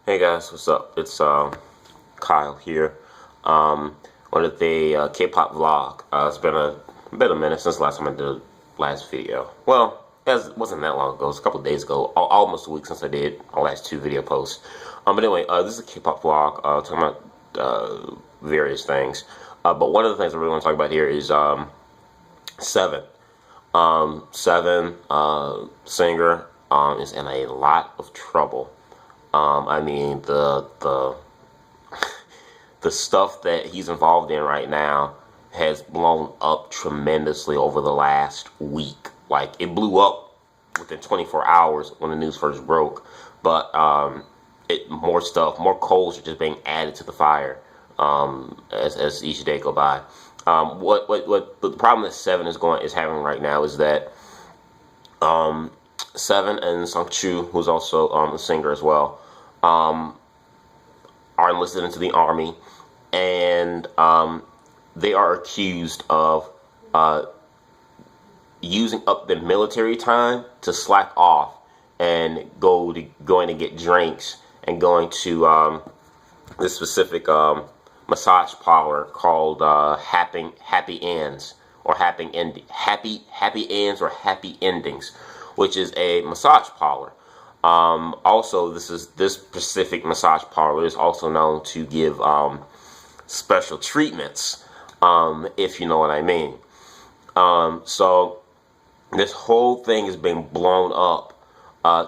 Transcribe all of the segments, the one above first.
Hey guys, what's up? It's Kyle here. One of the K-pop vlog. It's been a minute since the last time I did the last video. Well, it wasn't that long ago. It was a couple of days ago, almost a week since I did my last two video posts. But anyway, this is a K-pop vlog talking about various things. But one of the things I really want to talk about here is Seven. Seven, singer, is in a lot of trouble. I mean, the stuff that he's involved in right now has blown up tremendously over the last week. Like, it blew up within 24 hours when the news first broke. But more coals are just being added to the fire as each day go by. What the problem that Seven is having right now is that Seven and Sungchu, who's also a singer as well, are enlisted into the army, and they are accused of using up their military time to slack off and going to get drinks and going to this specific massage parlor called Happy Ends or Happy Ends or Happy Endings, which is a massage parlor. Also, this specific massage parlor is also known to give special treatments, if you know what I mean. So this whole thing is being blown up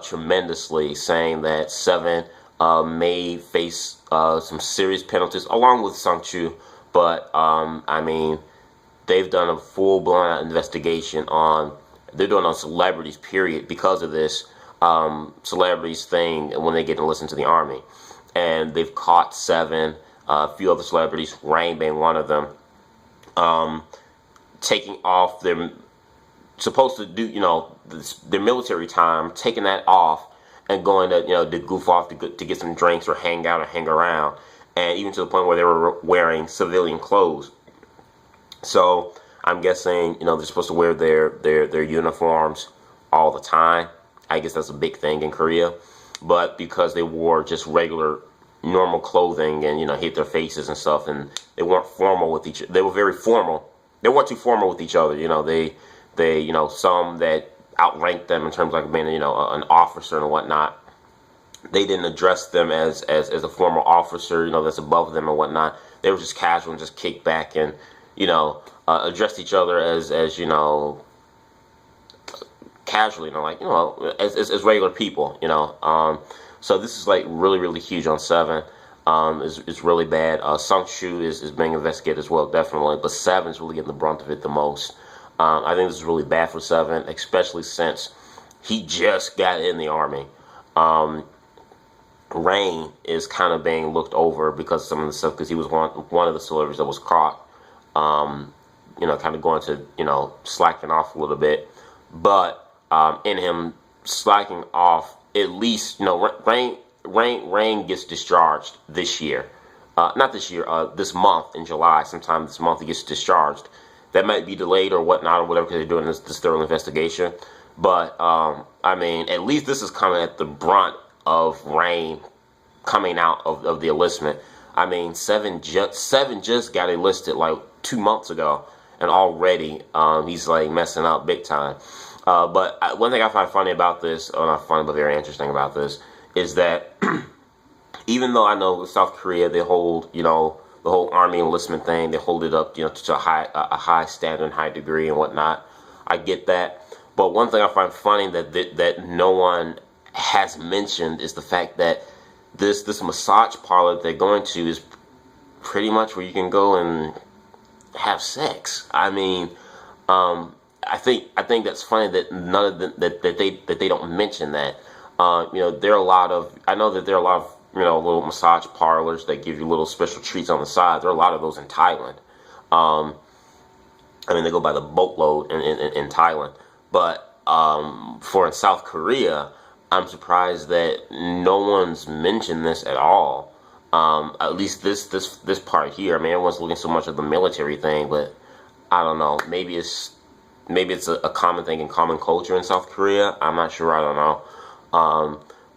tremendously, saying that Seven may face some serious penalties along with Sungchu, but I mean, they've done a full-blown investigation they're doing on celebrities, period, because of this celebrities thing when they get enlisted to the army. And they've caught Seven, a few other celebrities, Rain being one of them, taking off their supposed to do, their military time, taking that off and going to goof off to get some drinks or hang out or hang around, and even to the point where they were wearing civilian clothes. So I'm guessing they're supposed to wear their uniforms all the time. I guess that's a big thing in Korea. But because they wore just regular normal clothing and hid their faces and stuff, and they weren't formal with each other. They were very formal. They weren't too formal with each other. They some that outranked them in terms of like being an officer and whatnot. They didn't address them as a former officer, that's above them and whatnot. They were just casual and just kicked back and addressed each other as casually, as regular people, So this is like really, really huge on Seven. It's really bad. Sungshu is being investigated as well, definitely, but Seven's really getting the brunt of it the most. I think this is really bad for Seven, especially since he just got in the army. Rain is kind of being looked over because of some of the stuff, because he was one of the celebrities that was caught, kind of going to, slacking off a little bit. But in him slacking off, at least, Rain gets discharged this year. Not this year, this month in July, sometime this month he gets discharged. That might be delayed or whatnot or whatever because they're doing this thorough investigation. But, I mean, at least this is coming at the brunt of Rain coming out of the enlistment. I mean, Seven just got enlisted like 2 months ago, and already he's like messing up big time. But one thing I find funny about this, or not funny, but very interesting about this, is that even though I know with South Korea they hold, the whole army enlistment thing, they hold it up, to a high standard, high degree, and whatnot. I get that, but one thing I find funny that no one has mentioned is the fact that this massage parlor that they're going to is pretty much where you can go and have sex. I mean, I think that's funny that none of them, that they don't mention that. There are a lot of, I know that there are a lot of little massage parlors that give you little special treats on the side. There are a lot of those in Thailand. I mean, they go by the boatload in Thailand. But for in South Korea, I'm surprised that no one's mentioned this at all. At least this part here. I mean, everyone's looking so much at the military thing, but I don't know. Maybe it's a common thing in common culture in South Korea. I'm not sure. I don't know.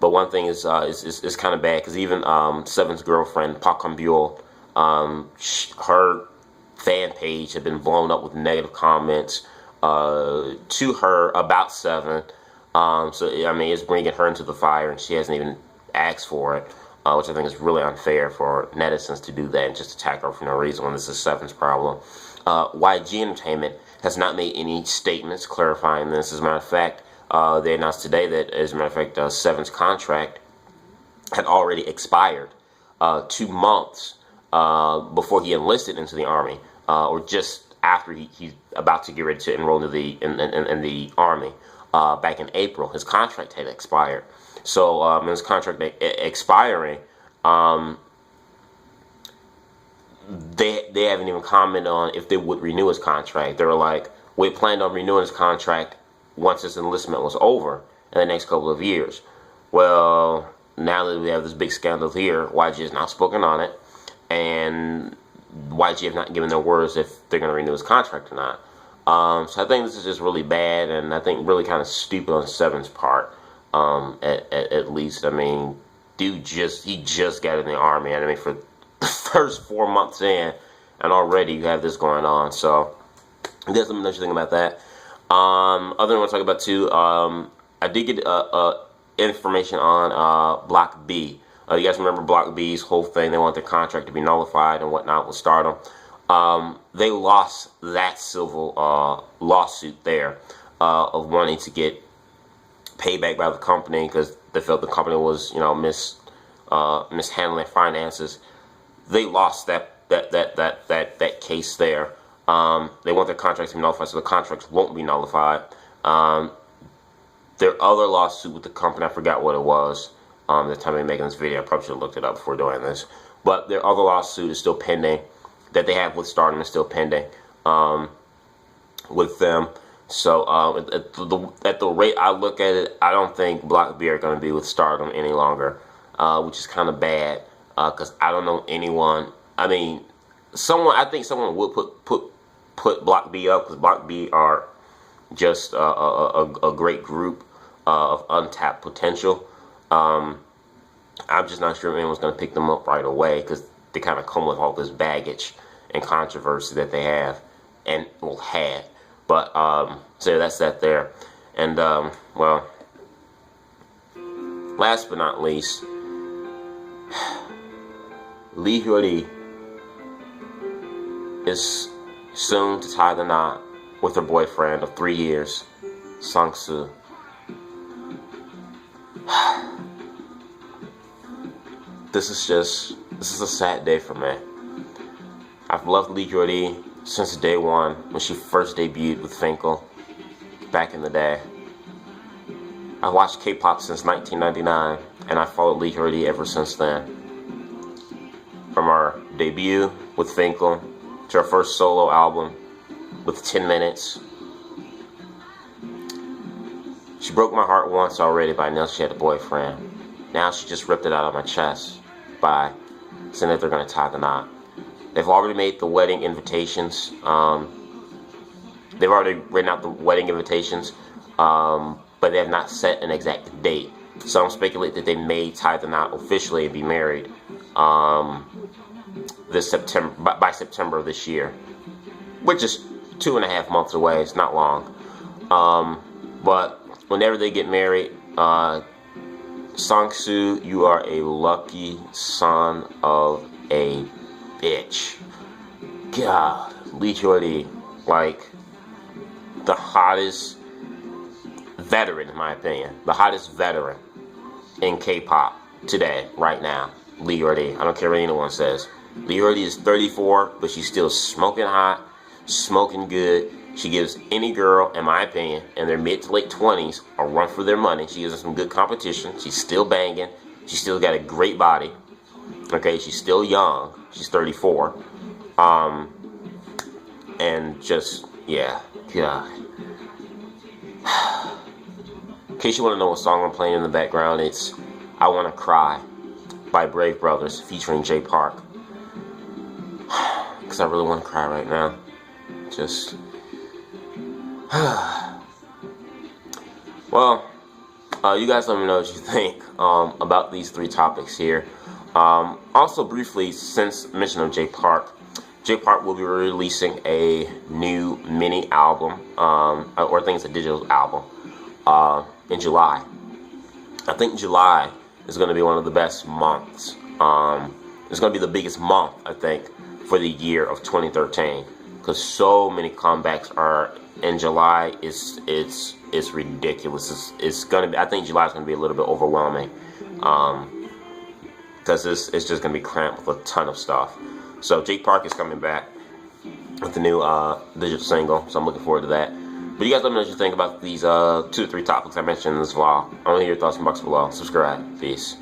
But one thing is kind of bad because even Seven's girlfriend Park Hyun, her fan page had been blown up with negative comments to her about Seven. So I mean, it's bringing her into the fire, and she hasn't even asked for it, which I think is really unfair for netizens to do that and just attack her for no reason when this is Seven's problem. YG Entertainment has not made any statements clarifying this. As a matter of fact, they announced today that, as a matter of fact, Seven's contract had already expired 2 months before he enlisted into the army, or just after he's about to get ready to enroll into in the army. Back in April, his contract had expired. So his contract expiring, they haven't even commented on if they would renew his contract. They were like, we planned on renewing his contract once his enlistment was over in the next couple of years. Well, now that we have this big scandal here, YG has not spoken on it, and YG have not given their words if they're going to renew his contract or not. So I think this is just really bad, and I think really kind of stupid on Seven's part. At least, I mean, he just got in the army. I mean, for the first 4 months in, and already you have this going on. So there's some another thing about that. Other than I want to talk about too, I did get information on Block B. You guys remember Block B's whole thing? They want their contract to be nullified and whatnot with Stardom. They lost that civil lawsuit there of wanting to get payback by the company because they felt the company was, mishandling finances. They lost that case there. They want their contracts to be nullified, so the contracts won't be nullified. Their other lawsuit with the company, I forgot what it was. The time they making this video, I probably should have looked it up before doing this. But their other lawsuit is still pending. That they have with Stardom is still pending with them. So at the rate I look at it, I don't think Block B are going to be with Stardom any longer, which is kind of bad because I don't know anyone. I mean, I think someone would put Block B up because Block B are just a great group of untapped potential. I'm just not sure if anyone's going to pick them up right away because they kind of come with all this baggage and controversy that they have and will have. But so that's that there. And well, last but not least, Lee Hyori is soon to tie the knot with her boyfriend of 3 years, Sang-soo. This is a sad day for me. I've loved Lee Hyori since day one when she first debuted with Finkel back in the day. I watched K-pop since 1999, and I followed Lee Hyori ever since then. From our debut with Finkel to her first solo album with 10 Minutes. She broke my heart once already by announcing she had a boyfriend. Now she just ripped it out of my chest by saying that they're going to tie the knot. They've already made the wedding invitations. They've already written out the wedding invitations, but they have not set an exact date. Some speculate that they may tie the knot officially and be married this September, by September of this year, which is 2.5 months away. It's not long. But whenever they get married, Sang-soo, you are a lucky son of a bitch. God, Lee Hyori, like the hottest veteran, in my opinion, the hottest veteran in K-pop today, right now. Lee Hyori. I don't care what anyone says. Lee Hyori is 34, but she's still smoking hot, smoking good. She gives any girl, in my opinion, in their mid to late 20s a run for their money. She gives them some good competition. She's still banging. She's still got a great body. Okay, she's still young. She's 34. And just, yeah, God. In case you want to know what song I'm playing in the background, it's I Wanna Cry by Brave Brothers featuring Jay Park. Because I really want to cry right now. Just... Well, You guys let me know what you think about these 3 topics here. Also, briefly, since mention of Jay Park will be releasing a new mini album, or I think it's a digital album, in July. I think July is going to be one of the best months. It's going to be the biggest month, I think, for the year of 2013, because so many comebacks are in July. It's ridiculous. It's going to be. I think July is going to be a little bit overwhelming, because it's just going to be cramped with a ton of stuff. So Jake Park is coming back with the new digital single, so I'm looking forward to that. But you guys let me know what you think about these 2 to 3 topics I mentioned in this vlog. I want to hear your thoughts in the box below. Subscribe. Peace.